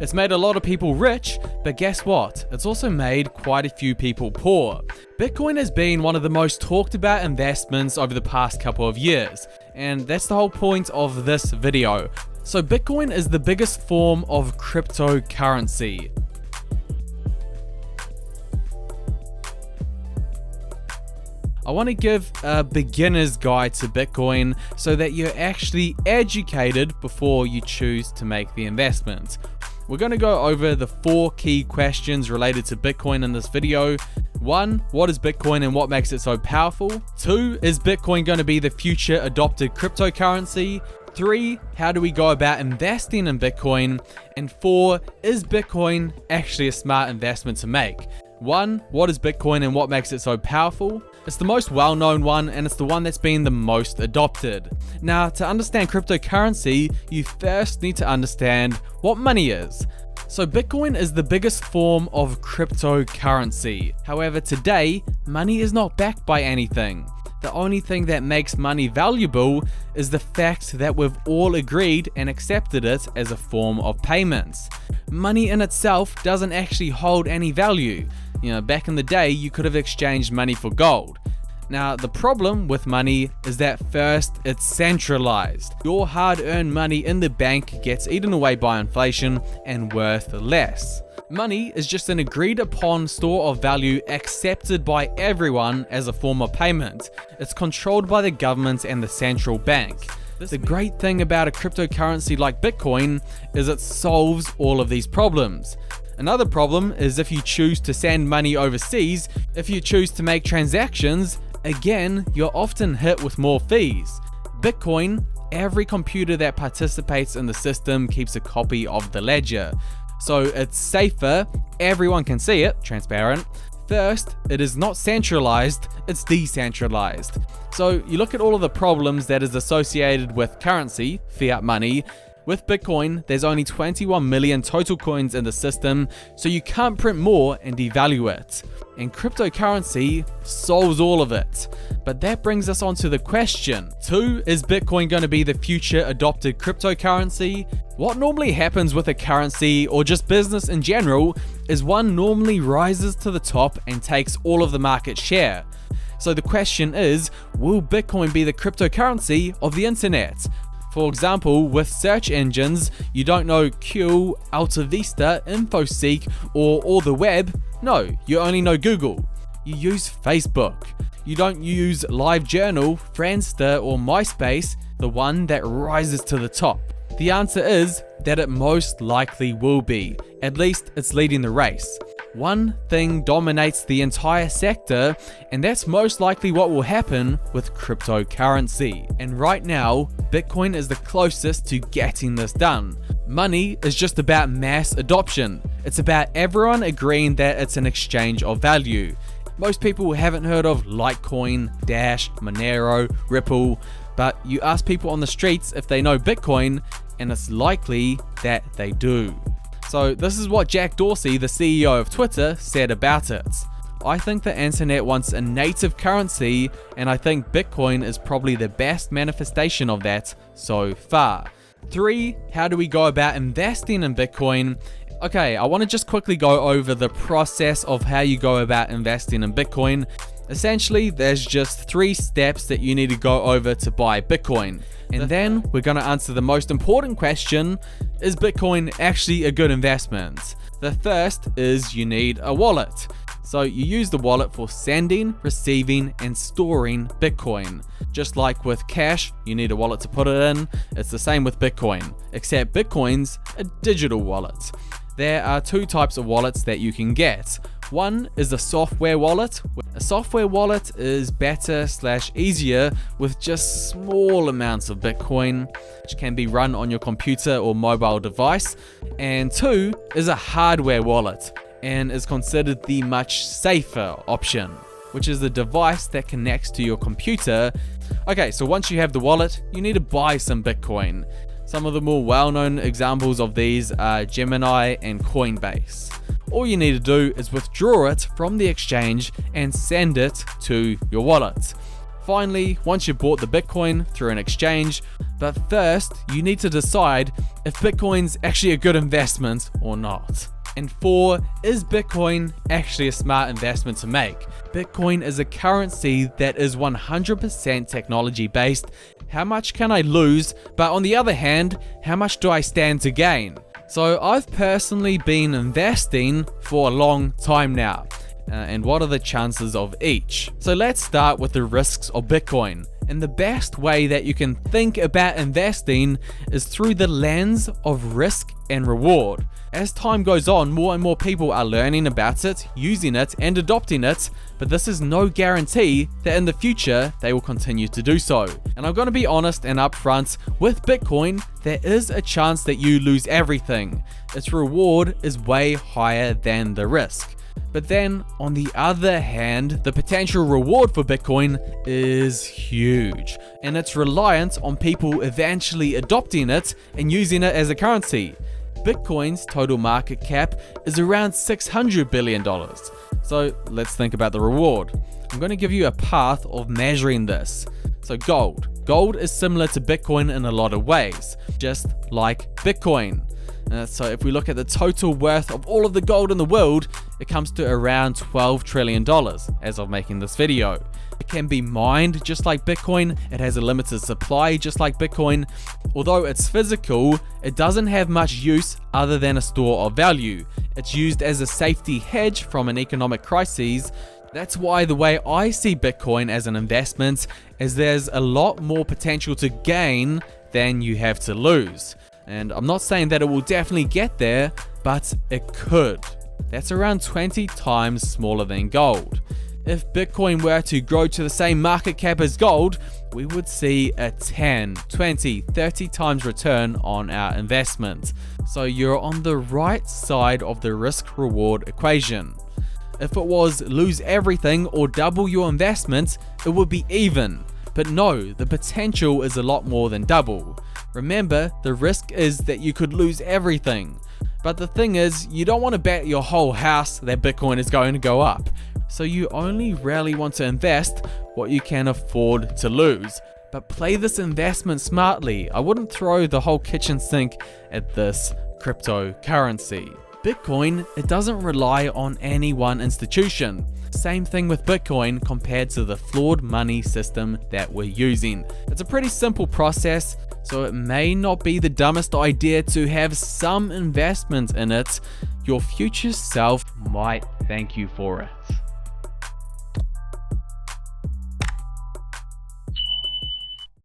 It's made a lot of people rich, but guess what? It's also made quite a few people poor. Bitcoin has been one of the most talked about investments over the past couple of years, and that's the whole point of this video. So Bitcoin is the biggest form of cryptocurrency. I want to give a beginner's guide to Bitcoin so that you're actually educated before you choose to make the investment. We're going to go over the 4 key questions related to Bitcoin in this video. 1. What is Bitcoin and what makes it so powerful? 2. Is Bitcoin going to be the future adopted cryptocurrency? 3. How do we go about investing in Bitcoin? And 4. Is Bitcoin actually a smart investment to make? 1. What is Bitcoin and what makes it so powerful? It's the most well-known one, and it's the one that's been the most adopted. Now, to understand cryptocurrency, you first need to understand what money is. So Bitcoin is the biggest form of cryptocurrency. However, today, money is not backed by anything. The only thing that makes money valuable is the fact that we've all agreed and accepted it as a form of payments. Money in itself doesn't actually hold any value. Back in the day, you could have exchanged money for gold. Now, the problem with money is that first, it's centralized. Your hard-earned money in the bank gets eaten away by inflation and worth less. Money is just an agreed-upon store of value accepted by everyone as a form of payment. It's controlled by the government and the central bank. The great thing about a cryptocurrency like Bitcoin is it solves all of these problems. Another problem is if you choose to send money overseas, if you choose to make transactions, again, you're often hit with more fees. Bitcoin, every computer that participates in the system keeps a copy of the ledger. So it's safer, everyone can see it, transparent. First, it is not centralized, it's decentralized. So you look at all of the problems that is associated with currency, fiat money. With Bitcoin, there's only 21 million total coins in the system, so you can't print more and devalue it. And cryptocurrency solves all of it. But that brings us on to the question 2, is Bitcoin going to be the future adopted cryptocurrency? What normally happens with a currency or just business in general is one normally rises to the top and takes all of the market share. So the question is, will Bitcoin be the cryptocurrency of the internet? For example, with search engines, you don't know Q, AltaVista, InfoSeek, or all the web. No, you only know Google. You use Facebook. You don't use LiveJournal, Friendster, or MySpace, the one that rises to the top. The answer is that it most likely will be. At least it's leading the race. One thing dominates the entire sector, and that's most likely what will happen with cryptocurrency. And right now, Bitcoin is the closest to getting this done. Money is just about mass adoption. It's about everyone agreeing that it's an exchange of value. Most people haven't heard of Litecoin, Dash, Monero, Ripple, but you ask people on the streets if they know Bitcoin, and it's likely that they do. So this is what Jack Dorsey, the CEO of Twitter, said about it. I think the internet wants a native currency, and I think Bitcoin is probably the best manifestation of that so far. 3, how do we go about investing in Bitcoin? Okay, I want to just quickly go over the process of how you go about investing in Bitcoin. Essentially, there's just 3 steps that you need to go over to buy Bitcoin. And then we're going to answer the most important question, is Bitcoin actually a good investment? The first is you need a wallet. So you use the wallet for sending, receiving, and storing Bitcoin. Just like with cash, you need a wallet to put it in. It's the same with Bitcoin, except Bitcoin's a digital wallet. There are 2 types of wallets that you can get. One is a software wallet. A software wallet is better/easier with just small amounts of Bitcoin, which can be run on your computer or mobile device. And 2 is a hardware wallet, and is considered the much safer option, which is the device that connects to your computer. Okay, so once you have the wallet, you need to buy some Bitcoin. Some of the more well-known examples of these are Gemini and Coinbase. All you need to do is withdraw it from the exchange and send it to your wallet. finally, once you've bought the Bitcoin through an exchange, but first you need to decide if Bitcoin's actually a good investment or not. And 4, is Bitcoin actually a smart investment to make? Bitcoin is a currency that is 100% technology based. How much can I lose? But on the other hand, how much do I stand to gain? So I've personally been investing for a long time now. And what are the chances of each? So let's start with the risks of Bitcoin. And the best way that you can think about investing is through the lens of risk and reward. As time goes on, more and more people are learning about it, using it, and adopting it, but this is no guarantee that in the future they will continue to do so. And I'm going to be honest and upfront, with Bitcoin, there is a chance that you lose everything. Its reward is way higher than the risk. But then, on the other hand, the potential reward for Bitcoin is huge, and it's reliant on people eventually adopting it and using it as a currency. Bitcoin's total market cap is around $600 billion. So let's think about the reward. I'm going to give you a path of measuring this. So gold. Gold is similar to Bitcoin in a lot of ways, just like Bitcoin. So if we look at the total worth of all of the gold in the world, it comes to around $12 trillion as of making this video. It can be mined just like Bitcoin. It has a limited supply just like Bitcoin. Although it's physical, it doesn't have much use other than a store of value. It's used as a safety hedge from an economic crisis. That's why the way I see Bitcoin as an investment is there's a lot more potential to gain than you have to lose. And I'm not saying that it will definitely get there, but it could. That's around 20 times smaller than gold. If Bitcoin were to grow to the same market cap as gold, we would see a 10, 20, 30 times return on our investment. So you're on the right side of the risk-reward equation. If it was lose everything or double your investment, it would be even. But no, the potential is a lot more than double. Remember, the risk is that you could lose everything. But the thing is, you don't want to bet your whole house that Bitcoin is going to go up. So you only really want to invest what you can afford to lose. But play this investment smartly. I wouldn't throw the whole kitchen sink at this cryptocurrency. Bitcoin, it doesn't rely on any one institution. Same thing with Bitcoin compared to the flawed money system that we're using. It's a pretty simple process, so it may not be the dumbest idea to have some investment in it. Your future self might thank you for it.